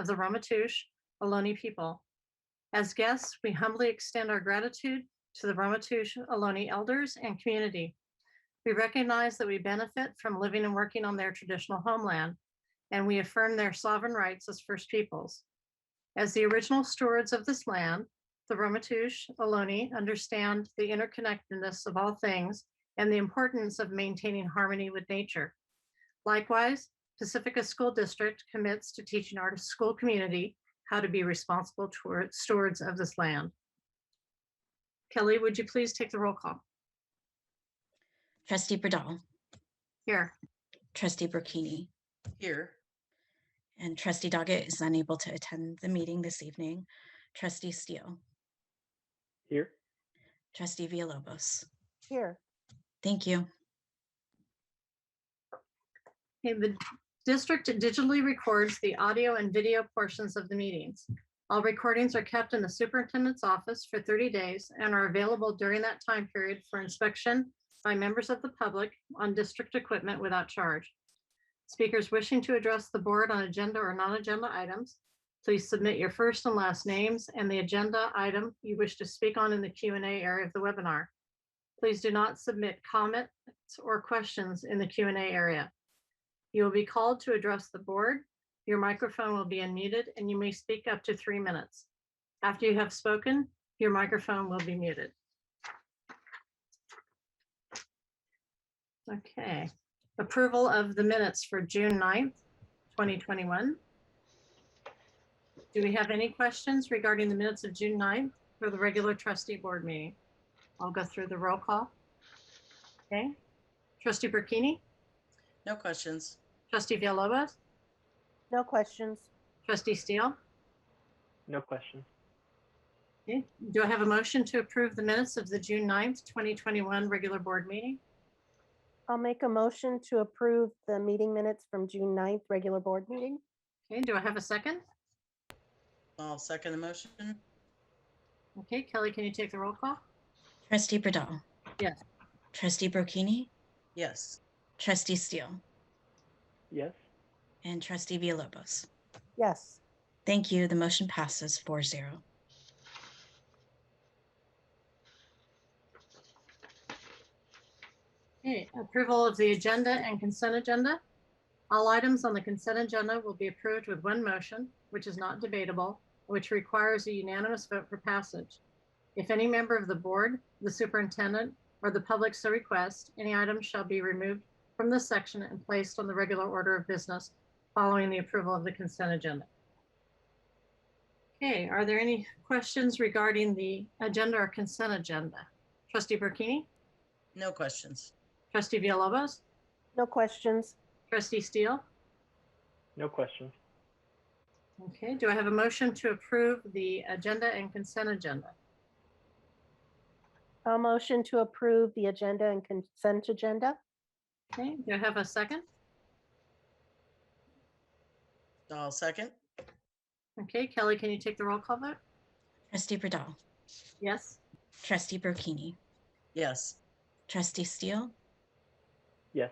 of the Ramaytush Ohlone people. As guests, we humbly extend our gratitude to the Ramaytush Ohlone elders and community. We recognize that we benefit from living and working on their traditional homeland, and we affirm their sovereign rights as First Peoples. As the original stewards of this land, the Ramaytush Ohlone understand the interconnectedness of all things and the importance of maintaining harmony with nature. Likewise, Pacifica School District commits to teaching our school community how to be responsible stewards of this land. Kelly, would you please take the roll call? Trustee Bradal, Here. Trustee Burkini, Here. and Trustee Doggett is unable to attend the meeting this evening. Trustee Steele, Here. Trustee Villalobos. Here. Thank you. Okay, the district digitally records the audio and video portions of the meetings. All recordings are kept in the superintendent's office for 30 days and are available during that time period for inspection by members of the public on district equipment without charge. Speakers wishing to address the board on agenda or non-agenda items, please submit your first and last names and the agenda item you wish to speak on in the Q&A area of the webinar. Please do not submit comments or questions in the Q&A area. You will be called to address the board. Your microphone will be unmuted and you may speak up to 3 minutes. After you have spoken, your microphone will be muted. Okay, approval of the minutes for June 9th, 2021. Do we have any questions regarding the minutes of June 9th for the regular trustee board meeting? I'll go through the roll call. Okay, Trustee Burkini, No questions. Trustee Villalobos, No questions. Trustee Steele. No questions. Okay, do I have a motion to approve the minutes of the June 9th, 2021 regular board meeting? I'll make a motion to approve the meeting minutes from June 9th, regular board meeting. Okay, do I have a second? I'll second the motion. Okay, Kelly, can you take the roll call? Trustee Bradal. Yes. Trustee Burkini, Yes. Trustee Steele, Yes. and Trustee Villalobos. Yes. Thank you. The motion passes 4-0. Okay, approval of the agenda and consent agenda. All items on the consent agenda will be approved with one motion, which is not debatable, which requires a unanimous vote for passage. If any member of the board, the superintendent, or the public so request, any item shall be removed from this section and placed on the regular order of business following the approval of the consent agenda. Okay, are there any questions regarding the agenda or consent agenda? Trustee Burkini, No questions. Trustee Villalobos, No questions. Trustee Steele. No questions. Okay, do I have a motion to approve the agenda and consent agenda? I'll motion to approve the agenda and consent agenda. Okay, do I have a second? I'll second. Okay, Kelly, can you take the roll call vote? Trustee Bradal, Yes. Trustee Burkini, Yes. Trustee Steele, Yes.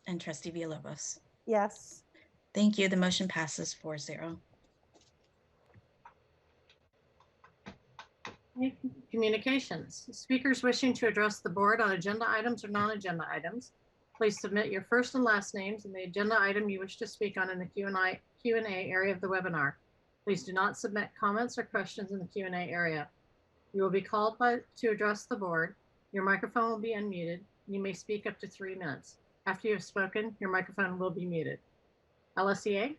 and Trustee Villalobos. Yes. Thank you. The motion passes 4-0. Okay, communications. Speakers wishing to address the board on agenda items or non-agenda items, please submit your first and last names and the agenda item you wish to speak on in the Q&A area of the webinar. Please do not submit comments or questions in the Q&A area. You will be called to address the board. Your microphone will be unmuted. You may speak up to 3 minutes. After you have spoken, your microphone will be muted. LSEA?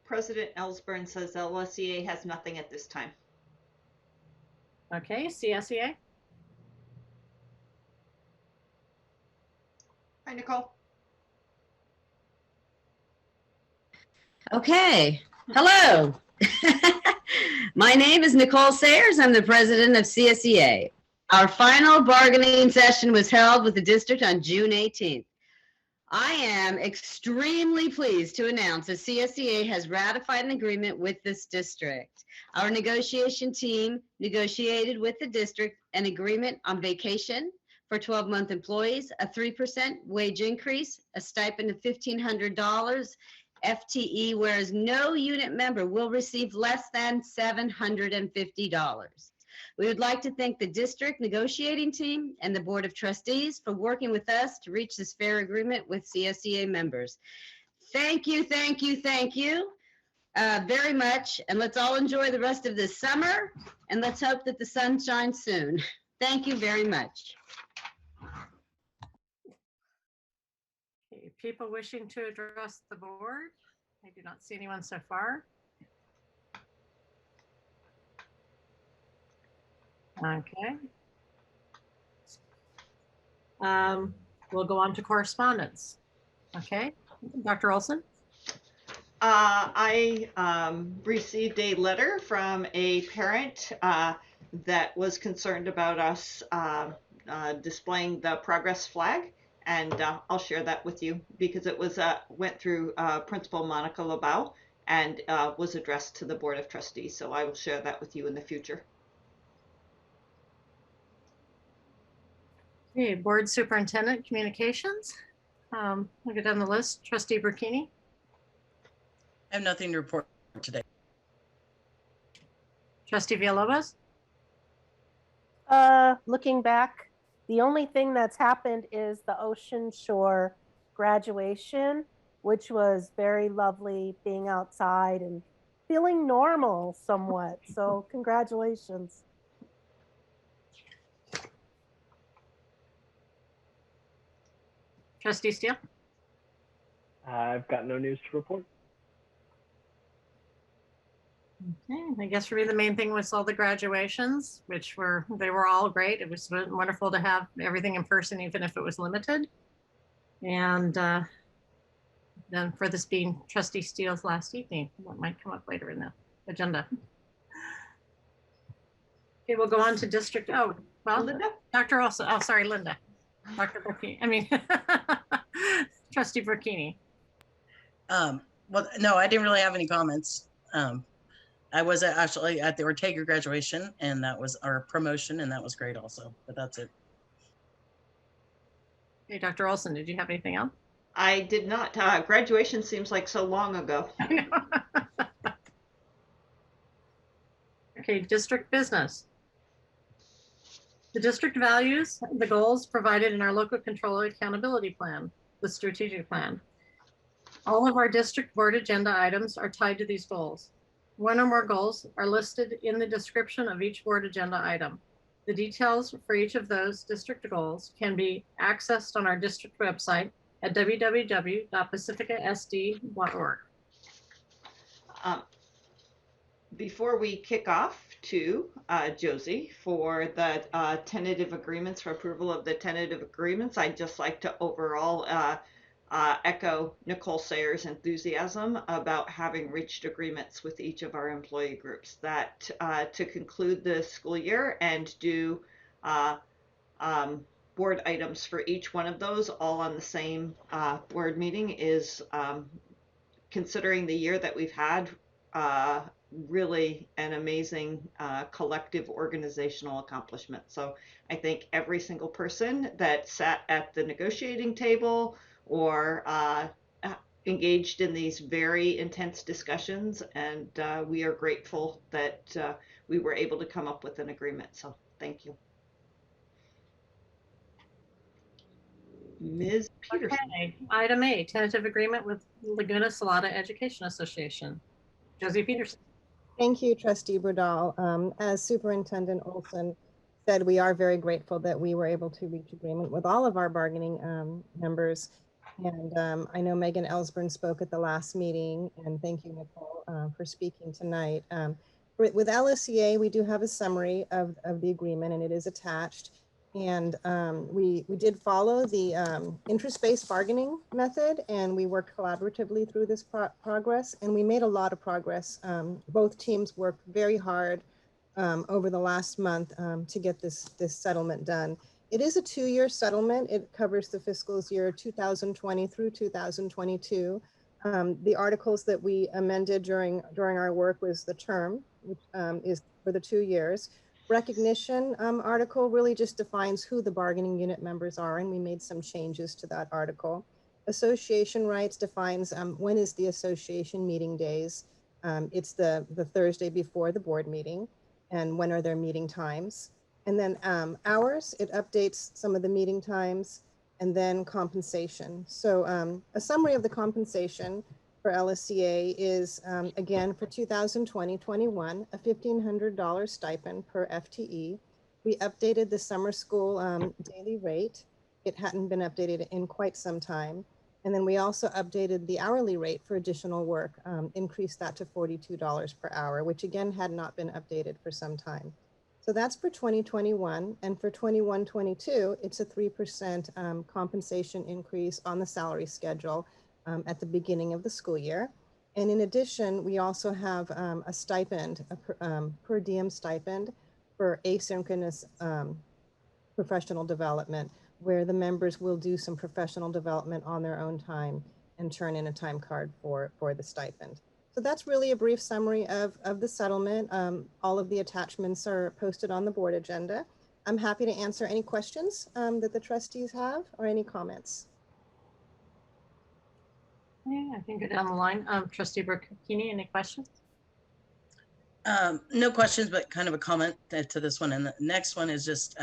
President Ellsburn says LSEA has nothing at this time. Okay, CSEA? Hi, Nicole. Okay, hello. My name is Nicole Sayers. I'm the president of CSEA. Our final bargaining session was held with the district on June 18th. I am extremely pleased to announce that CSEA has ratified an agreement with this district. Our negotiation team negotiated with the district an agreement on vacation for 12-month employees, a 3% wage increase, a stipend of $1,500, FTE, whereas no unit member will receive less than $750. We would like to thank the district negotiating team and the Board of Trustees for working with us to reach this fair agreement with CSEA members. Thank you, thank you, thank you very much. And let's all enjoy the rest of this summer, and let's hope that the sun shines soon. Thank you very much. Okay, people wishing to address the board? I do not see anyone so far. Okay. We'll go on to correspondence. Okay, Dr. Olson? I received a letter from a parent that was concerned about us displaying the progress flag, and I'll share that with you because it was went through Principal Monica LeBeau and was addressed to the Board of Trustees. So I will share that with you in the future. Okay, Board Superintendent Communications. I'll go down the list. Trustee Burkini, I have nothing to report today. Trustee Villalobos, Looking back, the only thing that's happened is the Ocean Shore graduation, which was very lovely, being outside and feeling normal somewhat. So congratulations. Trustee Steele, I've got no news to report. okay, I guess for me, the main thing was all the graduations, which they were all great. It was wonderful to have everything in person, even if it was limited. And then for this being Trustee Steele's last evening, that might come up later in the agenda. Okay, we'll go on to district, oh, well, Linda? Dr. Olson, oh, sorry, Linda. Dr. Burkini, I mean, Trustee Burkini. Well, no, I didn't really have any comments. I was actually at the Ortega graduation, and that was our promotion, and that was great also, but that's it. Hey, Dr. Olson, did you have anything else? I did not. Graduation seems like so long ago. Okay, district business. The district values the goals provided in our local controller accountability plan, the strategic plan. All of our district board agenda items are tied to these goals. One or more goals are listed in the description of each board agenda item. The details for each of those district goals can be accessed on our district website at www.pacificasd.org. Before we kick off to Josie for the tentative agreements, for approval of the tentative agreements, I'd just like to overall echo Nicole Sayers' enthusiasm about having reached agreements with each of our employee groups. That to conclude the school year and do board items for each one of those all on the same board meeting is, considering the year that we've had, really an amazing collective organizational accomplishment. So I thank every single person that sat at the negotiating table or engaged in these very intense discussions, and we are grateful that we were able to come up with an agreement. So thank you. Ms. Peterson. Okay, item A, tentative agreement with Laguna Salada Education Association. Josie Peterson. Thank you, Trustee Burdall. As Superintendent Olson said, we are very grateful that we were able to reach agreement with all of our bargaining members. And I know Megan Ellsburn spoke at the last meeting, and thank you, Nicole, for speaking tonight. With LSEA, we do have a summary of the agreement, and it is attached. And we did follow the interest-based bargaining method, and we worked collaboratively through this progress, and we made a lot of progress. Both teams worked very hard over the last month to get this settlement done. It is a 2-year settlement. It covers the fiscal year 2020 through 2022. The articles that we amended during our work was the term, which is for the 2 years. Recognition article really just defines who the bargaining unit members are, and we made some changes to that article. Association rights defines when is the association meeting days. It's the Thursday before the board meeting, and when are their meeting times. And then hours, it updates some of the meeting times, and then compensation. So a summary of the compensation for LSCA is, again, for 2020-21, a $1,500 stipend per FTE. We updated the summer school daily rate. It hadn't been updated in quite some time. And then we also updated the hourly rate for additional work, increased that to $42 per hour, which again had not been updated for some time. So that's for 2021. And for 21-22, it's a 3% compensation increase on the salary schedule at the beginning of the school year. And in addition, we also have a stipend, a per diem stipend for asynchronous professional development, where the members will do some professional development on their own time and turn in a time card for the stipend. So that's really a brief summary of the settlement. All of the attachments are posted on the board agenda. I'm happy to answer any questions that the trustees have or any comments. Yeah, I can go down the line. Trustee Burkini, any questions? No questions, but kind of a comment to this one. And the next one is just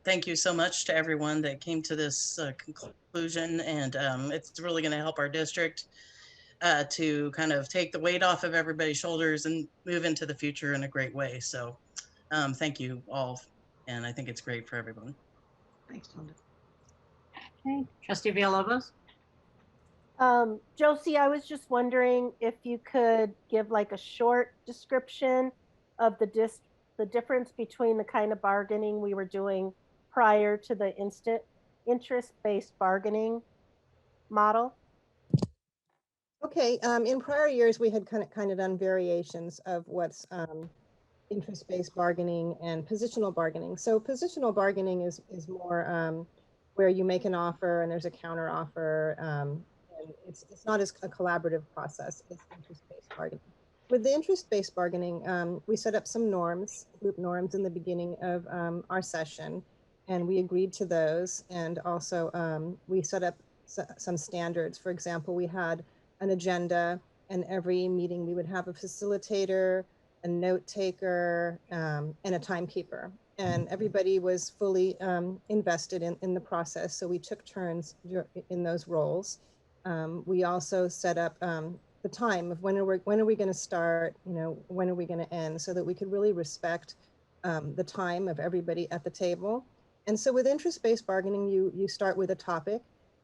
thank you so much to everyone that came to this conclusion. And it's really going to help our district to kind of take the weight off of everybody's shoulders and move into the future in a great way. So thank you all. And I think it's great for everyone. Thanks, Linda. Okay, Trustee Villalobos? Josie, I was just wondering if you could give like a short description of the difference between the kind of bargaining we were doing prior to the interest-based bargaining model. Okay, in prior years, we had kind of done variations of what's interest-based bargaining and positional bargaining. So positional bargaining is more where you make an offer and there's a counter offer. And it's not as a collaborative process as interest-based bargaining. With the interest-based bargaining, we set up some norms, group norms in the beginning of our session, and we agreed to those. And also we set up some standards. For example, we had an agenda, and every meeting we would have a facilitator, a note taker, and a timekeeper. And everybody was fully invested in the process. So we took turns in those roles. We also set up the time of when are we going to start, when are we going to end, so that we could really respect the time of everybody at the table. And so with interest-based bargaining, you start with a topic,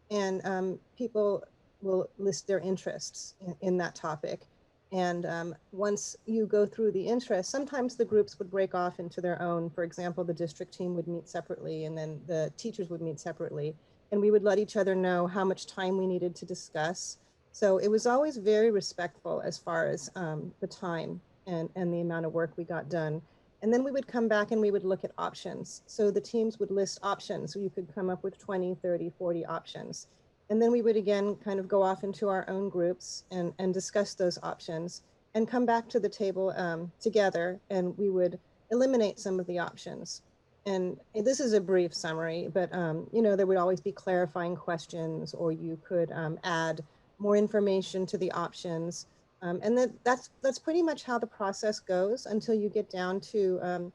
and people will list their interests in that topic. And once you go through the interests, sometimes the groups would break off into their own. For example, the district team would meet separately, and then the teachers would meet separately. And we would let each other know how much time we needed to discuss. So it was always very respectful as far as the time and the amount of work we got done. And then we would come back and we would look at options. So the teams would list options. So you could come up with 20, 30, 40 options. And then we would again kind of go off into our own groups and discuss those options and come back to the table together, and we would eliminate some of the options. And this is a brief summary, but there would always be clarifying questions, or you could add more information to the options. And that's pretty much how the process goes until you get down to,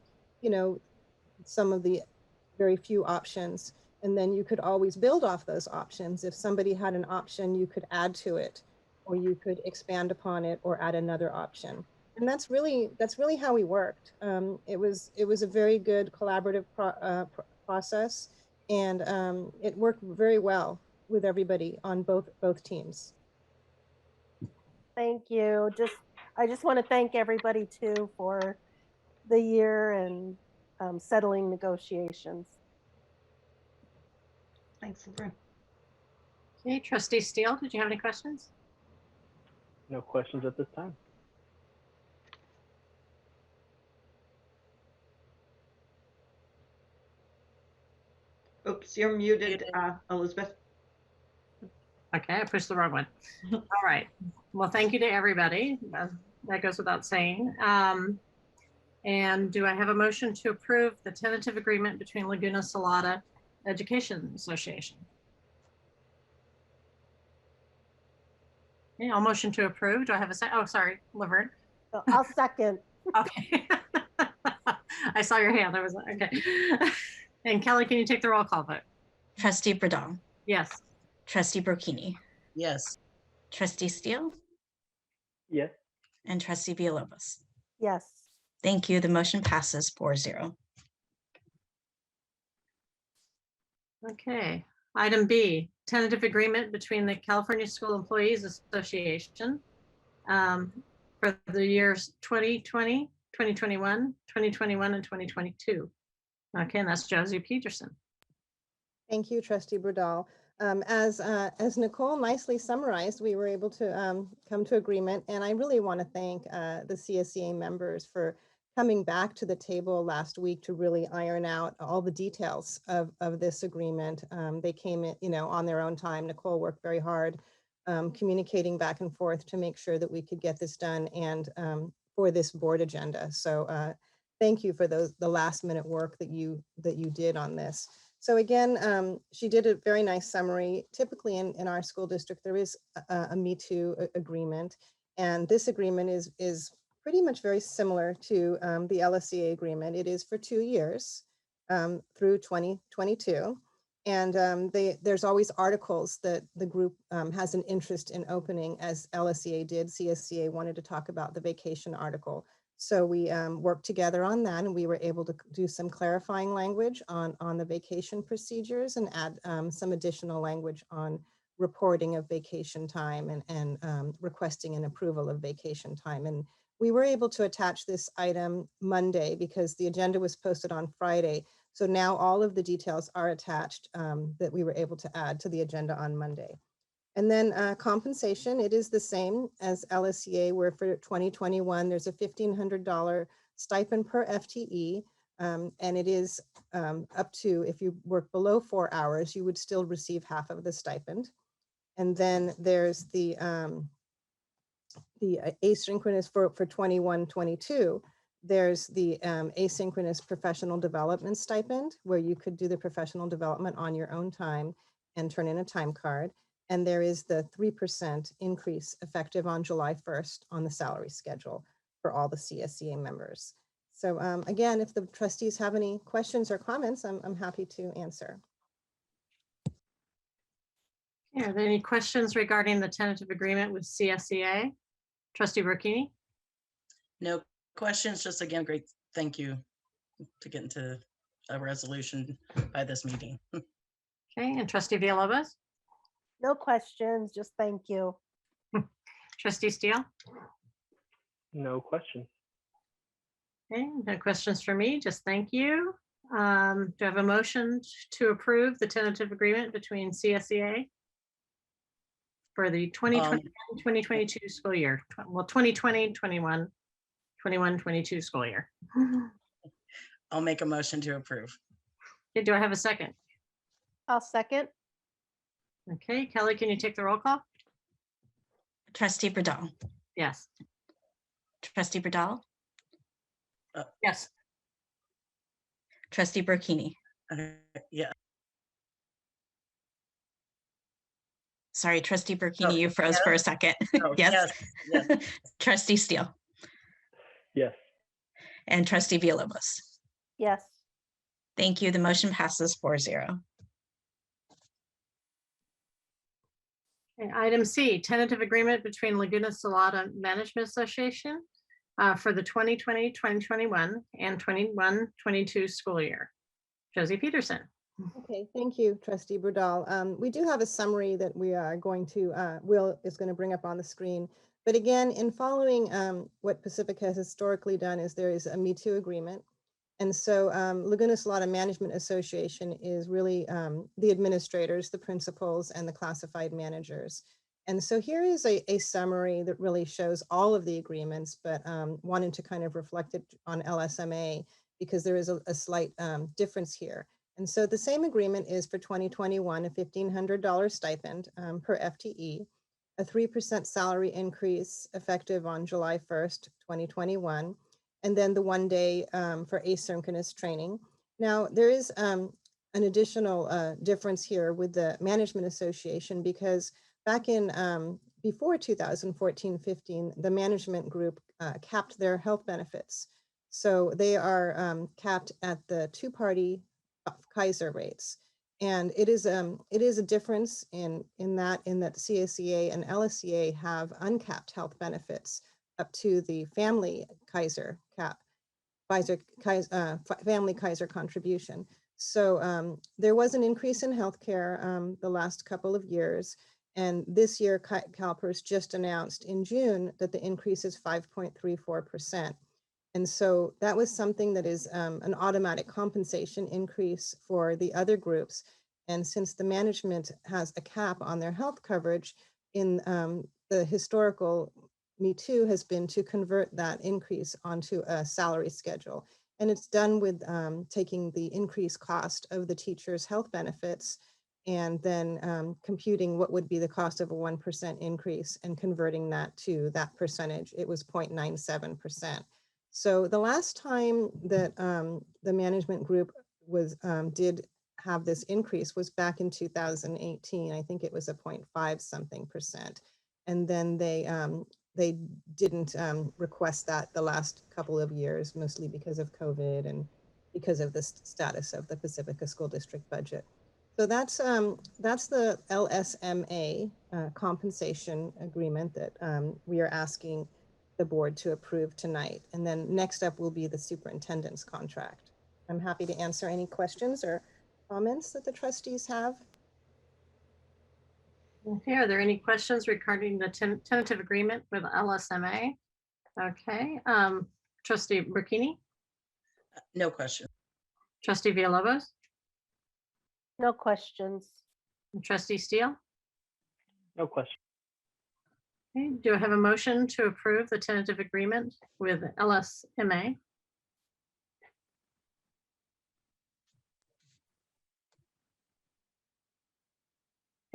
some of the very few options. And then you could always build off those options. If somebody had an option, you could add to it, or you could expand upon it or add another option. And that's really how we worked. It was a very good collaborative process, and it worked very well with everybody on both teams. Thank you. I just want to thank everybody too for the year and settling negotiations. Thanks, Laverne. Okay, Trustee Steele, did you have any questions? No questions at this time. Oops, you're muted, Elizabeth. Okay, I pushed the wrong one. All right. Well, thank you to everybody. That goes without saying. And do I have a motion to approve the tentative agreement between Laguna Salada Education Association? Okay, I'll motion to approve. Do I have a second? Oh, sorry, Laverne. So I'll second. Okay. I saw your hand. I was okay. And Kelly, can you take the roll call vote? Trustee Bradall, Yes. trustee Burkini, Yes. trustee Steele, Yes. and trustee Villalobos. Yes. Thank you. The motion passes 4-0. Okay. Item B, tentative agreement between the California School Employees Association for the years 2020, 2021, 2021, and 2022. Okay, and that's Josie Peterson. Thank you, Trustee Bradall. As Nicole nicely summarized, we were able to come to agreement, and I really want to thank the CSEA members for coming back to the table last week to really iron out all the details of this agreement. They came in, on their own time. Nicole worked very hard communicating back and forth to make sure that we could get this done and for this board agenda. So thank you for the last minute work that you did on this. So again, she did a very nice summary. Typically in our school district, there is a Me Too agreement. And this agreement is pretty much very similar to the LSEA agreement. It is for 2 years through 2022. And there's always articles that the group has an interest in opening, as LSEA did. CSCA wanted to talk about the vacation article. So we worked together on that, and we were able to do some clarifying language on the vacation procedures and add some additional language on reporting of vacation time and requesting an approval of vacation time. And we were able to attach this item Monday because the agenda was posted on Friday. So now all of the details are attached that we were able to add to the agenda on Monday. And then compensation, it is the same as LSEA, where for 2021, there's a $1,500 stipend per FTE. And it is up to, if you work below 4 hours, you would still receive half of the stipend. And then there's the asynchronous for 21-22. There's the asynchronous professional development stipend, where you could do the professional development on your own time and turn in a time card. And there is the 3% increase effective on July 1st on the salary schedule for all the CSEA members. So again, if the trustees have any questions or comments, I'm happy to answer. Yeah, are there any questions regarding the tentative agreement with CSEA? Trustee Burkini? No questions, just again, great thank you to get into a resolution by this meeting. Okay, and Trustee Villalobos? No questions, just thank you. Trustee Steele? No questions. Okay, no questions for me, just thank you. Do I have a motion to approve the tentative agreement between CSEA for the 2021-2022 school year? Well, 2020-21, 21-22 school year. I'll make a motion to approve. Okay, do I have a second? I'll second. Okay, Kelly, can you take the roll call? Trustee Bradall, Yes. trustee Bradall, Yes. trustee Burkini. Yeah. Sorry, trustee Burkini, Oh, you froze for a second. Oh, Yes. yes. Trustee Steele Yes. and trustee Villalobos. Yes. Thank you. The motion passes 4-0. Okay, item C, tentative agreement between Laguna Salada Management Association for the 2020, 2021 and 21-22 school year. Josie Peterson. Okay, thank you, Trustee Bradall. We do have a summary that we are going to, Will is going to bring up on the screen. But again, in following what Pacifica has historically done is there is a Me Too agreement. And so Laguna Salada Management Association is really the administrators, the principals, and the classified managers. And so here is a summary that really shows all of the agreements, but wanted to kind of reflect it on LSMA because there is a slight difference here. And so the same agreement is for 2021, a $1,500 stipend per FTE, a 3% salary increase effective on July 1st, 2021, and then the 1 day for asynchronous training. Now, there is an additional difference here with the Management Association because back in before 2014-15, the management group capped their health benefits. So they are capped at the two-party Kaiser rates. And it is a difference in that CSEA and LSEA have uncapped health benefits up to the family Kaiser cap, family Kaiser contribution. So there was an increase in healthcare the last couple of years. And this year, CalPERS just announced in June that the increase is 5.34%. And so that was something that is an automatic compensation increase for the other groups. And since the management has a cap on their health coverage, in the historical Me Too has been to convert that increase onto a salary schedule. And it's done with taking the increased cost of the teacher's health benefits and then computing what would be the cost of a 1% increase and converting that to that percentage. It was 0.97%. So the last time that the management group was did have this increase was back in 2018. I think it was a 0.5 something percent. And then they didn't request that the last couple of years, mostly because of COVID and because of the status of the Pacifica School District budget. So that's the LSMA compensation agreement that we are asking the board to approve tonight. And then next up will be the superintendent's contract. I'm happy to answer any questions or comments that the trustees have. Okay, are there any questions regarding the tentative agreement with LSMA? Okay, Trustee Burkini, No question. Trustee Villalobos, No questions. and Trustee Steele? No question. Okay, do I have a motion to approve the tentative agreement with LSMA?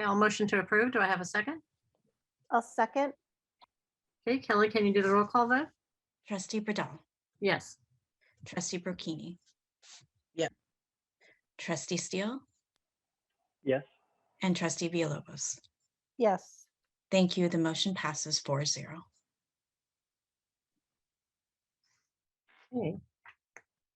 Okay, I'll motion to approve. Do I have a second? I'll second. Okay, Kelly, can you do the roll call vote? Trustee Bradall, Yes. Trustee Burkini. Yeah. Trustee Steele Yes. and Trustee Villalobos. Yes. Thank you. The motion passes 4-0. Okay.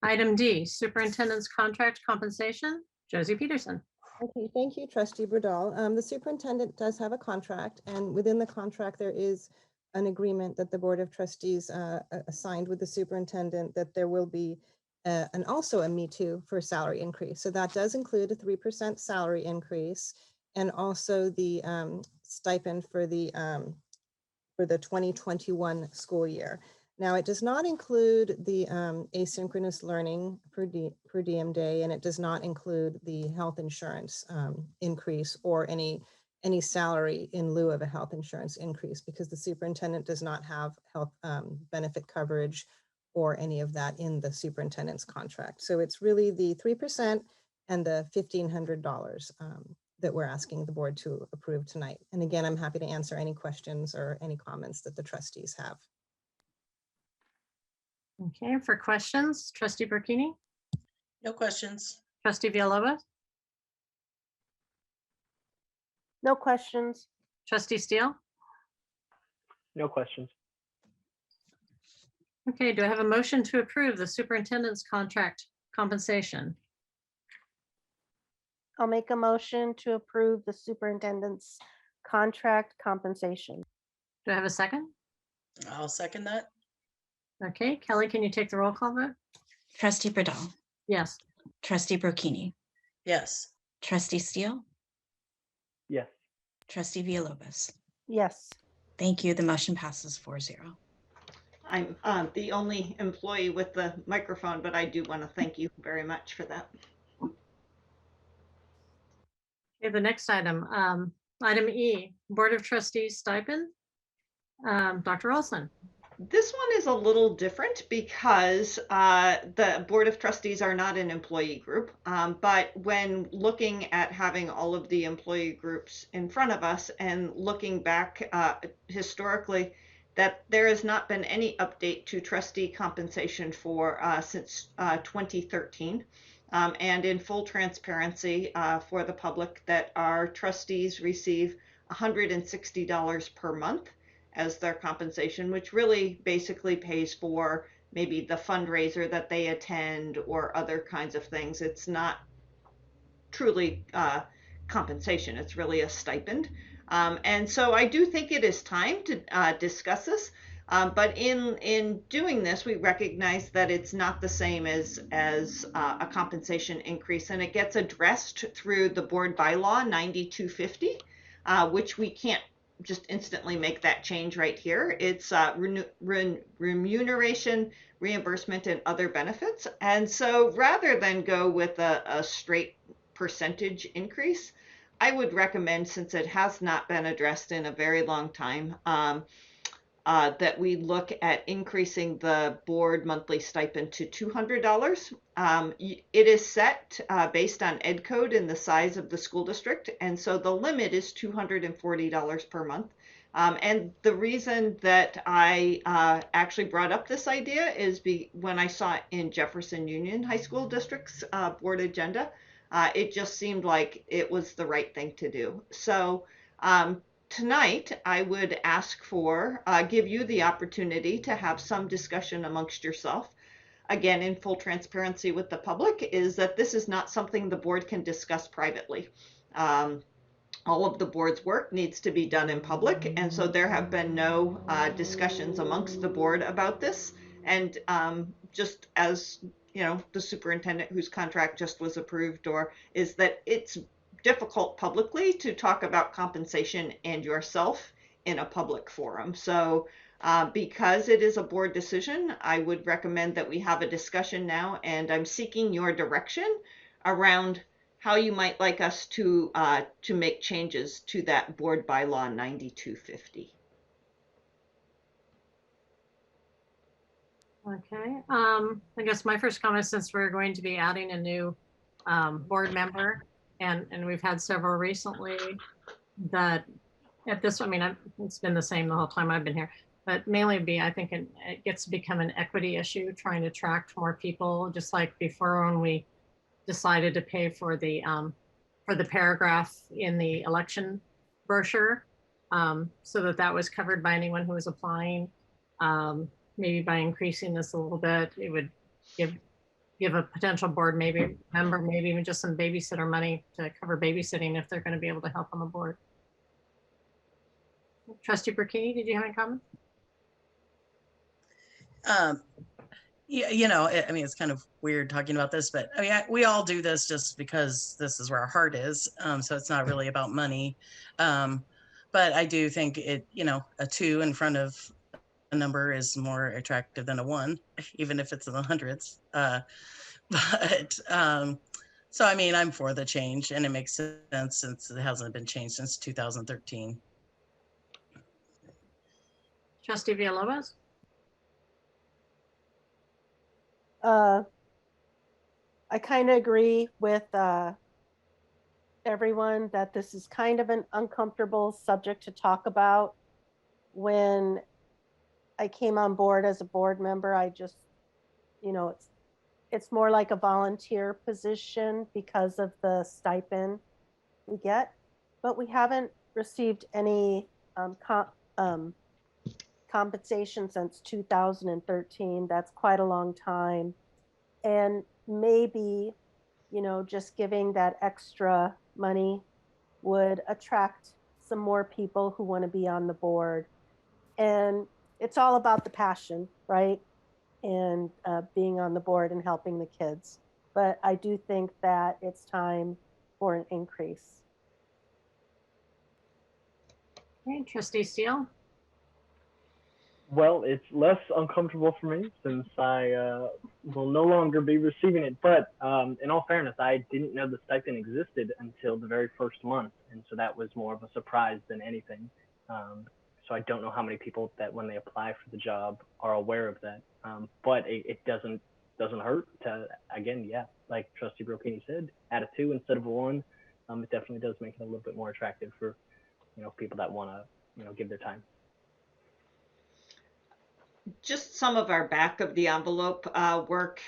Item D, superintendent's contract compensation, Josie Peterson. Okay, thank you, Trustee Bradall. The superintendent does have a contract, and within the contract, there is an agreement that the Board of Trustees assigned with the superintendent that there will be and also a Me Too for salary increase. So that does include a 3% salary increase and also the stipend for the 2021 school year. Now, it does not include the asynchronous learning per diem day, and it does not include the health insurance increase or any salary in lieu of a health insurance increase, because the superintendent does not have health benefit coverage or any of that in the superintendent's contract. So it's really the 3% and the $1,500 that we're asking the board to approve tonight. And again, I'm happy to answer any questions or any comments that the trustees have. Okay, for questions, Trustee Burkini, No questions. Trustee Villalobos, No questions. Trustee Steele. No questions. Okay, do I have a motion to approve the superintendent's contract compensation? I'll make a motion to approve the superintendent's contract compensation. Do I have a second? I'll second that. Okay, Kelly, can you take the roll call vote? Trustee Bradall, Yes. Trustee Burkini, Yes. Trustee Steele, Yes. Trustee Villalobos. Yes. Thank you. The motion passes 4-0. I'm the only employee with the microphone, but I do want to thank you very much for that. Okay, the next item, item E, Board of Trustees stipend. Dr. Olson. This one is a little different because the Board of Trustees are not an employee group. But when looking at having all of the employee groups in front of us and looking back historically, that there has not been any update to trustee compensation for since 2013. And in full transparency for the public, that our trustees receive $160 per month as their compensation, which really basically pays for maybe the fundraiser that they attend or other kinds of things. It's not truly compensation, it's really a stipend. And so I do think it is time to discuss this. But in doing this, we recognize that it's not the same as a compensation increase, and it gets addressed through the board bylaw 9250, which we can't just instantly make that change right here. It's remuneration, reimbursement, and other benefits. And so rather than go with a straight percentage increase, I would recommend, since it has not been addressed in a very long time, that we look at increasing the board monthly stipend to $200. It is set based on ed code and the size of the school district, and so the limit is $240 per month. And the reason that I actually brought up this idea is when I saw it in Jefferson Union High School District's board agenda, it just seemed like it was the right thing to do. So tonight, I would ask for, give you the opportunity to have some discussion amongst yourself. Again, in full transparency with the public, is that this is not something the board can discuss privately. All of the board's work needs to be done in public, and so there have been no discussions amongst the board about this. And just as you know, the superintendent whose contract just was approved, or is that it's difficult publicly to talk about compensation and yourself in a public forum. So because it is a board decision, I would recommend that we have a discussion now, and I'm seeking your direction around how you might like us to make changes to that board bylaw 9250. Okay, I guess my first comment, since we're going to be adding a new board member, and we've had several recently, that at this, I mean, it's been the same the whole time I've been here, but mainly I think it gets to become an equity issue, trying to attract more people, just like before when we decided to pay for the paragraph in the election brochure, so that was covered by anyone who was applying. Maybe by increasing this a little bit, it would give a potential board member, maybe even just some babysitter money to cover babysitting if they're going to be able to help on the board. Trustee Burkini, did you have any comments? Yeah, you know, I mean, it's kind of weird talking about this, but I mean, we all do this just because this is where our heart is. So it's not really about money. But I do think it, you know, a 2 in front of a number is more attractive than a 1, even if it's in the hundreds. So I mean, I'm for the change, and it makes sense since it hasn't been changed since 2013. Trustee Villalobos? I kind of agree with everyone that this is kind of an uncomfortable subject to talk about. When I came on board as a board member, I just, you know, it's more like a volunteer position because of the stipend we get, but we haven't received any compensation since 2013. That's quite a long time. And maybe, you know, just giving that extra money would attract some more people who want to be on the board. And it's all about the passion, right? And being on the board and helping the kids. But I do think that it's time for an increase. Okay, Trustee Steele? Well, it's less uncomfortable for me since I will no longer be receiving it. But in all fairness, I didn't know the stipend existed until the very first month. And so that was more of a surprise than anything. So I don't know how many people that when they apply for the job are aware of that. But it doesn't hurt to, again, yeah, like Trustee Burkini said, add a 2 instead of a 1. It definitely does make it a little bit more attractive for, you know, people that want to, you know, give their time. Just some of our back of the envelope work.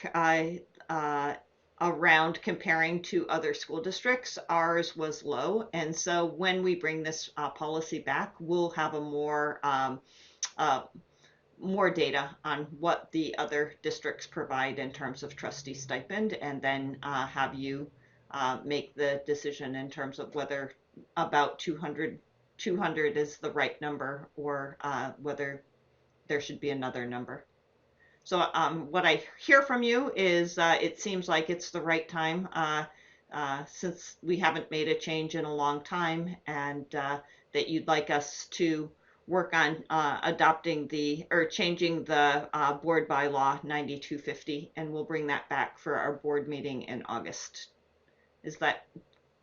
around comparing to other school districts, ours was low. And so when we bring this policy back, we'll have a more data on what the other districts provide in terms of trustee stipend, and then have you make the decision in terms of whether about 200 is the right number, or whether there should be another number. So what I hear from you is it seems like it's the right time, since we haven't made a change in a long time, and that you'd like us to work on adopting or changing the board bylaw 9250, and we'll bring that back for our board meeting in August.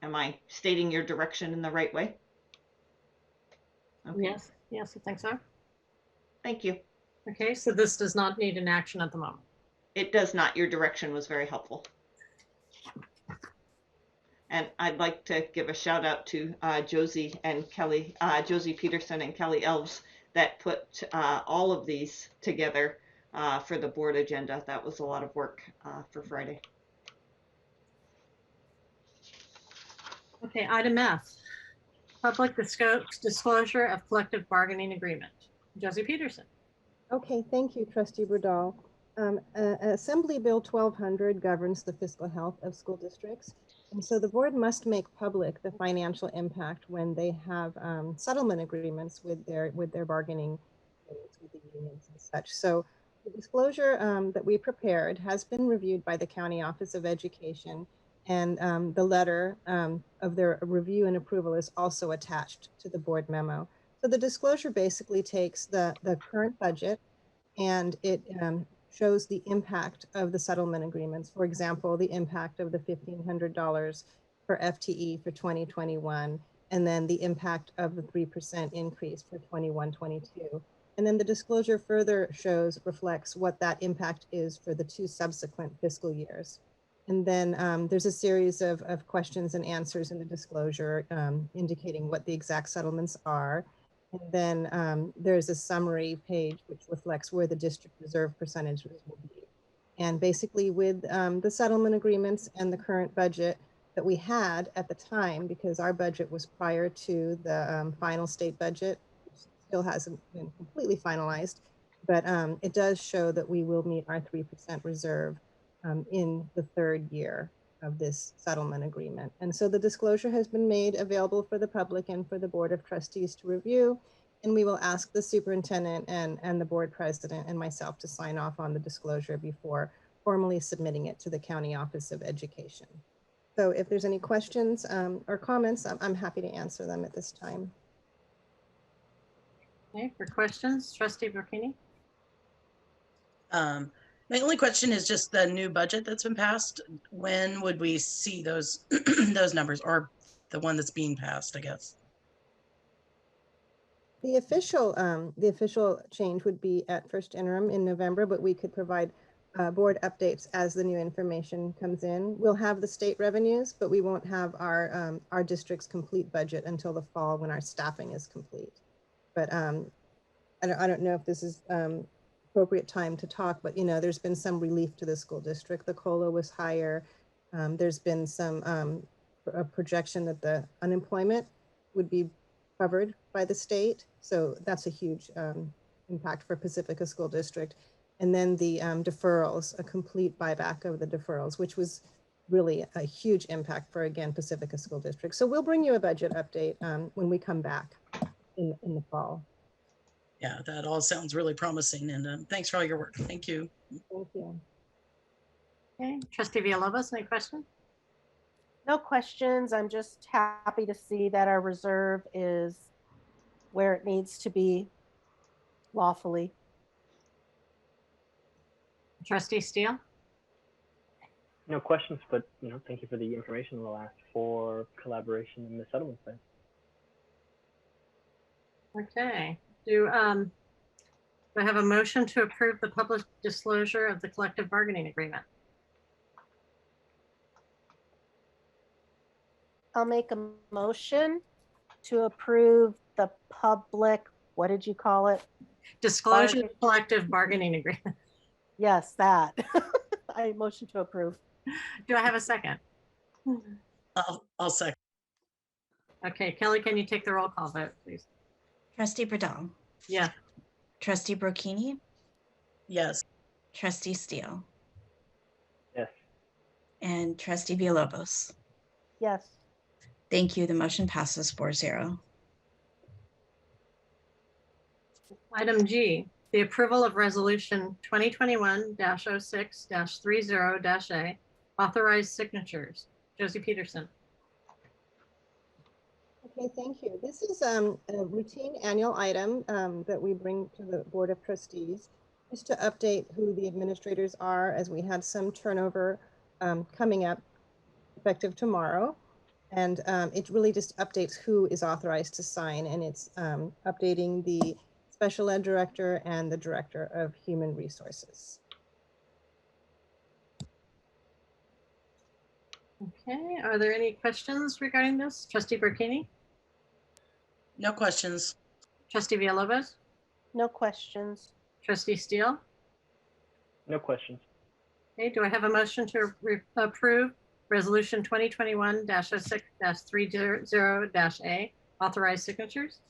Am I stating your direction in the right way? Okay. Yes, I think so. Thank you. Okay, so this does not need an action at the moment. It does not. Your direction was very helpful. And I'd like to give a shout out to Josie and Kelly, Josie Peterson and Kelly Elves, that put all of these together for the board agenda. That was a lot of work for Friday. Okay, item F, public disclosure of collective bargaining agreement. Josie Peterson. Okay, thank you, Trustee Brudal. Assembly Bill 1200 governs the fiscal health of school districts. And so the board must make public the financial impact when they have settlement agreements with their bargaining units, with the unions and such. So the disclosure that we prepared has been reviewed by the County Office of Education, and the letter of their review and approval is also attached to the board memo. So the disclosure basically takes the current budget, and it shows the impact of the settlement agreements. For example, the impact of the $1,500 per FTE for 2021, and then the impact of the 3% increase for 21-22. And then the disclosure further reflects what that impact is for the 2 subsequent fiscal years. And then there's a series of questions and answers in the disclosure indicating what the exact settlements are. And then there's a summary page which reflects where the district reserve percentages will be. And basically with the settlement agreements and the current budget that we had at the time, because our budget was prior to the final state budget, which still hasn't been completely finalized, but it does show that we will meet our 3% reserve in the 3rd year of this settlement agreement. And so the disclosure has been made available for the public and for the Board of Trustees to review. And we will ask the superintendent and the board president and myself to sign off on the disclosure before formally submitting it to the County Office of Education. So if there's any questions or comments, I'm happy to answer them at this time. Okay, for questions, Trustee Burkini. My only question is just the new budget that's been passed. When would we see those those numbers, or the one that's being passed, I guess? The official change would be at first interim in November, but we could provide board updates as the new information comes in. We'll have the state revenues, but we won't have our district's complete budget until the fall when our staffing is complete. But I don't know if this is appropriate time to talk, but there's been some relief to the school district. The COLA was higher. There's been some a projection that the unemployment would be covered by the state. So that's a huge impact for Pacifica School District. And then the deferrals, a complete buyback of the deferrals, which was really a huge impact for, again, Pacifica School District. So we'll bring you a budget update when we come back in the fall. Yeah, that all sounds really promising, and thanks for all your work. Thank you. Thank you. Okay, Trustee Villalobos, any questions? No questions. I'm just happy to see that our reserve is where it needs to be lawfully. Trustee Steele? No questions, but thank you for the information. We'll ask for collaboration in the settlement plan. Okay. Do I have a motion to approve the public disclosure of the collective bargaining agreement? I'll make a motion to approve the public, what did you call it? Disclosure of collective bargaining agreement. Yes, that. I motion to approve. Do I have a second? I'll second. Okay, Kelly, can you take the roll call vote, please? Trustee Bradell, Yeah. Trustee Brocchini, Yes. Trustee Steele, Yes. and Trustee Villalobos. Yes. Thank you. The motion passes 4-0. Item G, the approval of resolution 2021-06-30-A, authorized signatures. Josie Peterson. Okay, thank you. This is a routine annual item that we bring to the Board of Trustees just to update who the administrators are, as we had some turnover coming up effective tomorrow. And it really just updates who is authorized to sign, and it's updating the special ed director and the director of human resources. Okay, are there any questions regarding this? Trustee Burkini? No questions. Trustee Villalobos? No questions. Trustee Steele? No questions. Okay, do I have a motion to approve resolution 2021-06-30-A, authorized signatures?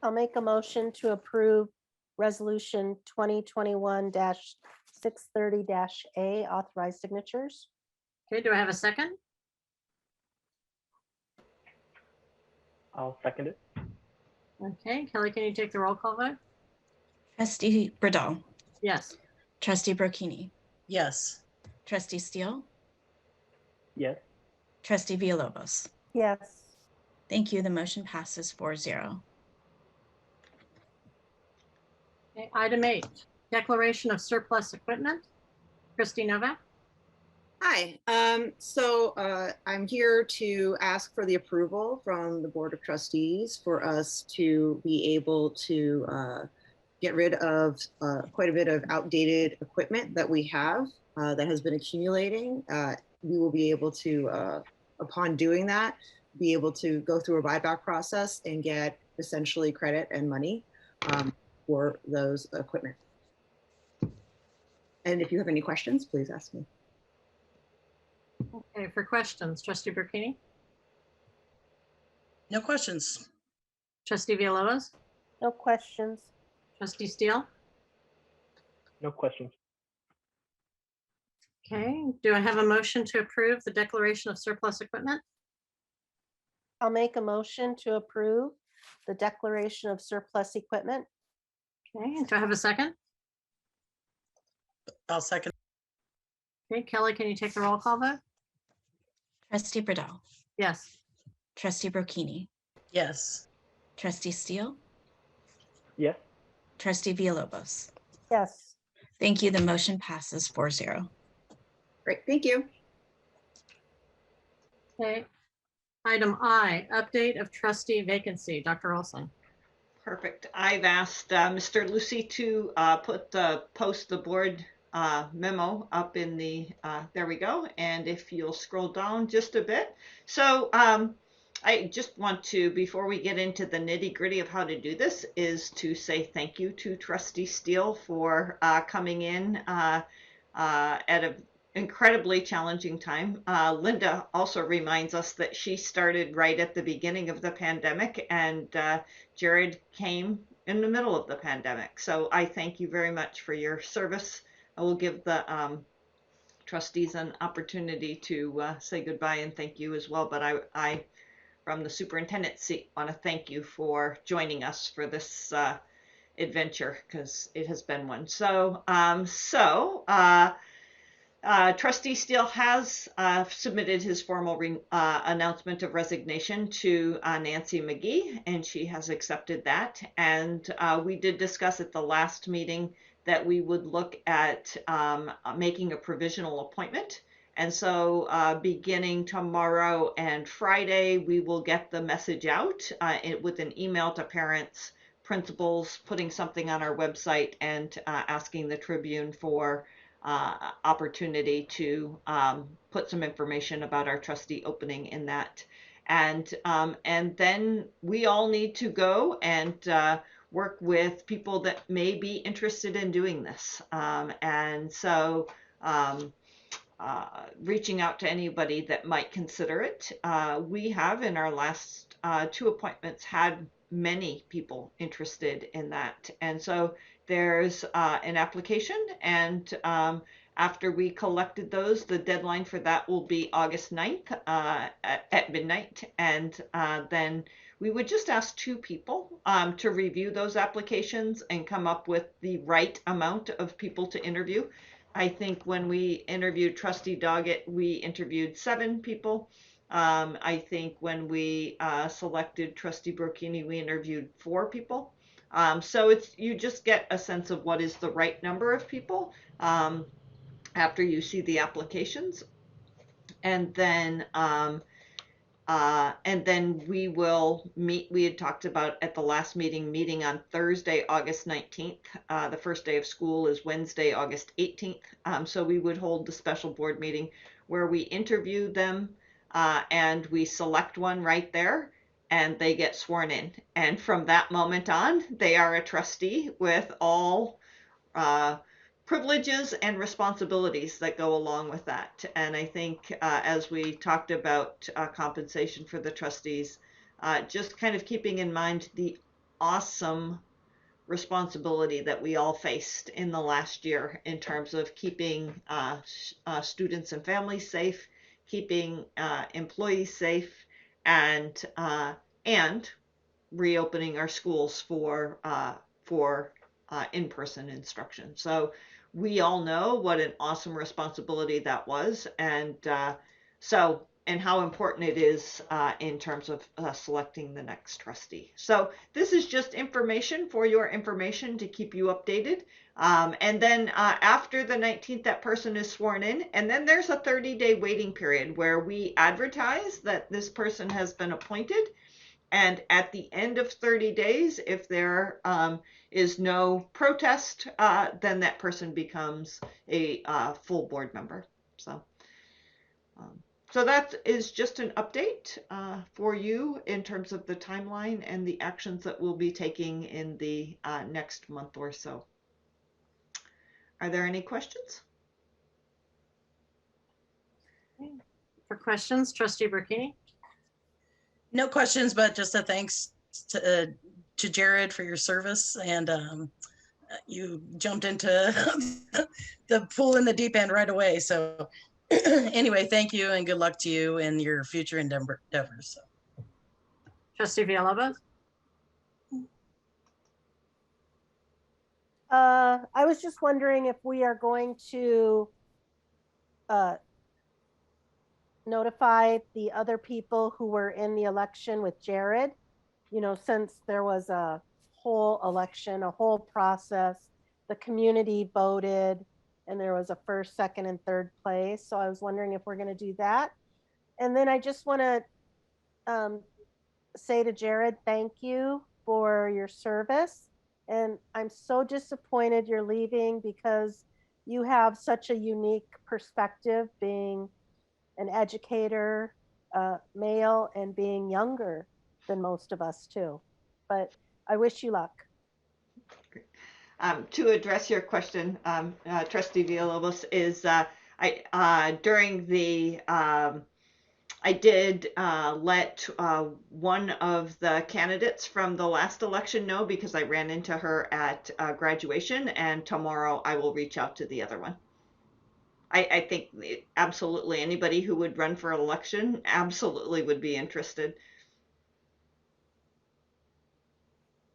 I'll make a motion to approve resolution 2021-630-A, authorized signatures. Okay, do I have a second? I'll second it. Okay, Kelly, can you take the roll call vote? Trustee Bradell, Yes. Trustee Brocchini, Yes. Trustee Steele, Yes. Trustee Villalobos. Yes. Thank you. The motion passes 4-0. Okay, item 8, declaration of surplus equipment. Christy Novak? Hi, I'm here to ask for the approval from the Board of Trustees for us to be able to get rid of quite a bit of outdated equipment that we have that has been accumulating. We will be able to, upon doing that, be able to go through a buyback process and get essentially credit and money for those equipment. And if you have any questions, please ask me. Okay, for questions, Trustee Burkini? No questions. Trustee Villalobos? No questions. Trustee Steele? No questions. Okay, do I have a motion to approve the declaration of surplus equipment? I'll make a motion to approve the declaration of surplus equipment. Okay, do I have a second? I'll second. Okay, Kelly, can you take the roll call vote? Trustee Bradell, Yes. Trustee Brocchini, Yes. Trustee Steele, Yes. Trustee Villalobos. Yes. Thank you. The motion passes 4-0. Great, thank you. Okay. Item I, update of trustee vacancy. Dr. Olson. Perfect. I've asked Mr. Lucy to post the board memo up in the, there we go. And if you'll scroll down just a bit. So I just want to, before we get into the nitty gritty of how to do this, is to say thank you to Trustee Steele for coming in at an incredibly challenging time. Linda also reminds us that she started right at the beginning of the pandemic, and Jared came in the middle of the pandemic. So I thank you very much for your service. I will give the trustees an opportunity to say goodbye and thank you as well. But I from the superintendent's seat, want to thank you for joining us for this adventure, because it has been one. So, Trustee Steele has submitted his formal announcement of resignation to Nancy McGee, and she has accepted that. And we did discuss at the last meeting that we would look at making a provisional appointment. And so beginning tomorrow and Friday, we will get the message out with an email to parents, principals, putting something on our website, and asking the Tribune for opportunity to put some information about our trustee opening in that. And then we all need to go and work with people that may be interested in doing this. And so reaching out to anybody that might consider it. We have in our last 2 appointments had many people interested in that. And so there's an application, and after we collected those, the deadline for that will be August 9th at midnight. And then we would just ask 2 people to review those applications and come up with the right amount of people to interview. I think when we interviewed Trustee Doggett, we interviewed 7 people. I think when we selected Trustee Burkini, we interviewed 4 people. So you just get a sense of what is the right number of people after you see the applications. And then we will meet. We had talked about at the last meeting on Thursday, August 19th. The first day of school is Wednesday, August 18th. So we would hold the special board meeting where we interview them and we select one right there, and they get sworn in. And from that moment on, they are a trustee with all privileges and responsibilities that go along with that. And I think as we talked about compensation for the trustees, just kind of keeping in mind the awesome responsibility that we all faced in the last year in terms of keeping students and families safe, keeping employees safe, and reopening our schools for in-person instruction. So we all know what an awesome responsibility that was, and how important it is in terms of selecting the next trustee. So this is just information for your information to keep you updated. And then after the 19th, that person is sworn in, and then there's a 30-day waiting period where we advertise that this person has been appointed. And at the end of 30 days, if there is no protest, then that person becomes a full board member. So that is just an update for you in terms of the timeline and the actions that we'll be taking in the next month or so. Are there any questions? For questions, Trustee Burkini? No questions, but just a thanks to Jared for your service, and you jumped into the pool in the deep end right away. So anyway, thank you and good luck to you in your future endeavors. So. Trustee Villalobos? I was just wondering if we are going to notify the other people who were in the election with Jared, since there was a whole election, a whole process, the community voted, and there was a first, second, and third place. So I was wondering if we're going to do that. And then I just want to say to Jared, thank you for your service. And I'm so disappointed you're leaving, because you have such a unique perspective, being an educator, male, and being younger than most of us too. But I wish you luck. To address your question, Trustee Villalobos, is during the I did let one of the candidates from the last election know, because I ran into her at graduation, and tomorrow I will reach out to the other one. I think absolutely anybody who would run for election absolutely would be interested.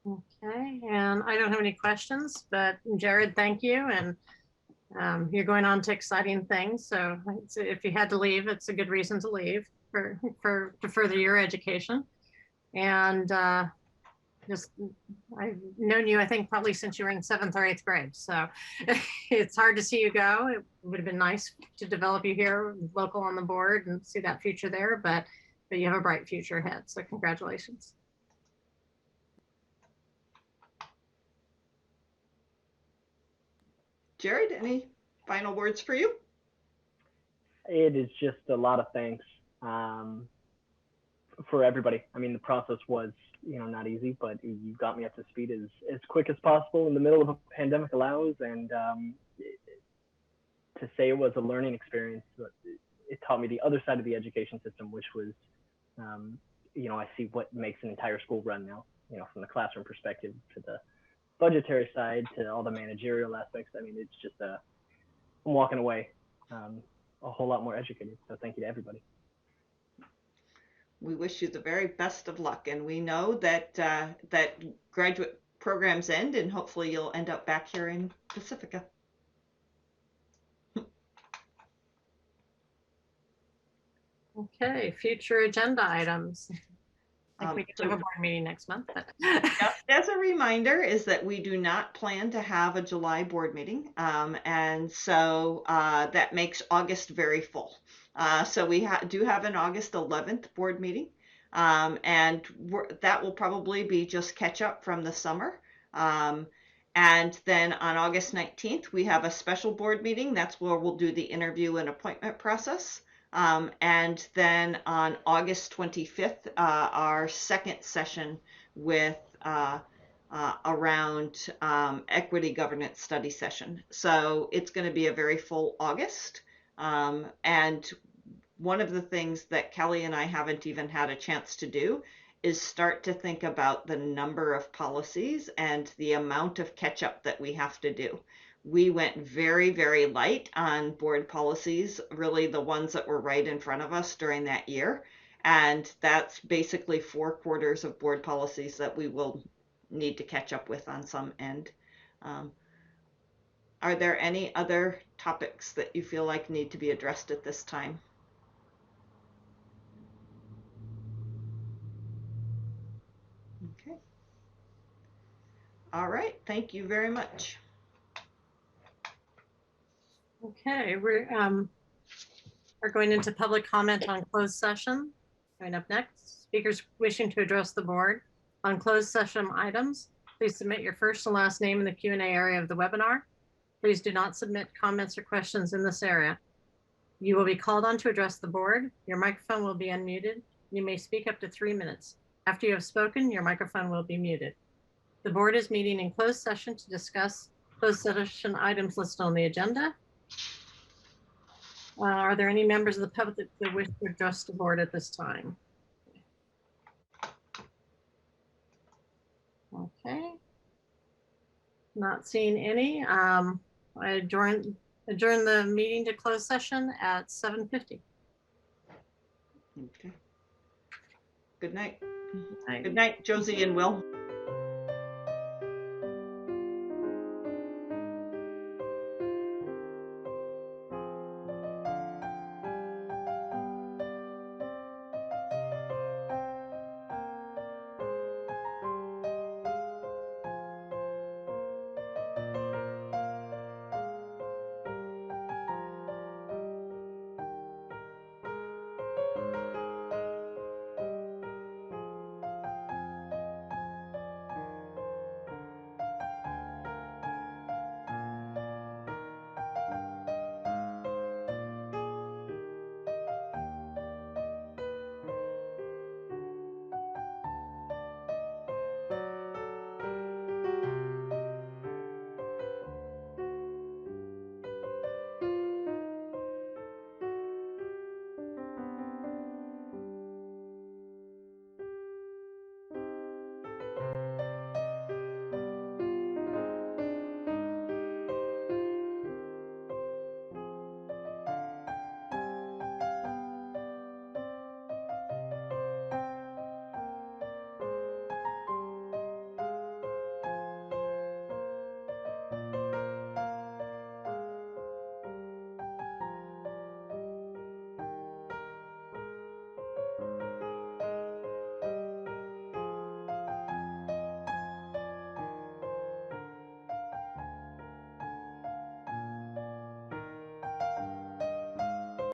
Okay, and I don't have any questions, but Jared, thank you. And you're going on to exciting things. So if you had to leave, it's a good reason to leave to further your education. And I've known you, I think, probably since you were in 7th or 8th grade. So it's hard to see you go. It would have been nice to develop you here, local on the board, and see that future there, but you have a bright future ahead. So congratulations. Jared, any final words for you? It is just a lot of thanks for everybody. I mean, the process was, not easy, but you got me up to speed as quick as possible in the middle of a pandemic allows, and to say it was a learning experience, but it taught me the other side of the education system, which was, I see what makes an entire school run now, from the classroom perspective to the budgetary side to all the managerial aspects. I mean, it's just, I'm walking away a whole lot more educated. So thank you to everybody. We wish you the very best of luck, and we know that that graduate programs end, and hopefully you'll end up back here in Pacifica. Okay, future agenda items. I think we can have a board meeting next month. But as a reminder, is that we do not plan to have a July board meeting, and so that makes August very full. So we do have an August 11th board meeting, and that will probably be just catch up from the summer. And then on August 19th, we have a special board meeting. That's where we'll do the interview and appointment process. And then on August 25th, our second session with around equity governance study session. So it's going to be a very full August. And one of the things that Kelly and I haven't even had a chance to do is start to think about the number of policies and the amount of catch up that we have to do. We went very, very light on board policies, really the ones that were right in front of us during that year. And that's basically 4 quarters of board policies that we will need to catch up with on some end. Are there any other topics that you feel like need to be addressed at this time? Okay. All right. Thank you very much. okay, we're going into public comment on closed session. Going up next, speakers wishing to address the board on closed session items, please submit your first and last name in the Q&A area of the webinar. Please do not submit comments or questions in this area. You will be called on to address the board. Your microphone will be unmuted. You may speak up to 3 minutes. After you have spoken, your microphone will be muted. The board is meeting in closed session to discuss closed session items listed on the agenda. Are there any members of the public that wish to address the board at this time? Okay. Not seeing any. I adjourn the meeting to closed session at 7:50. Okay. Good night. Night. Good night, Josie and Will.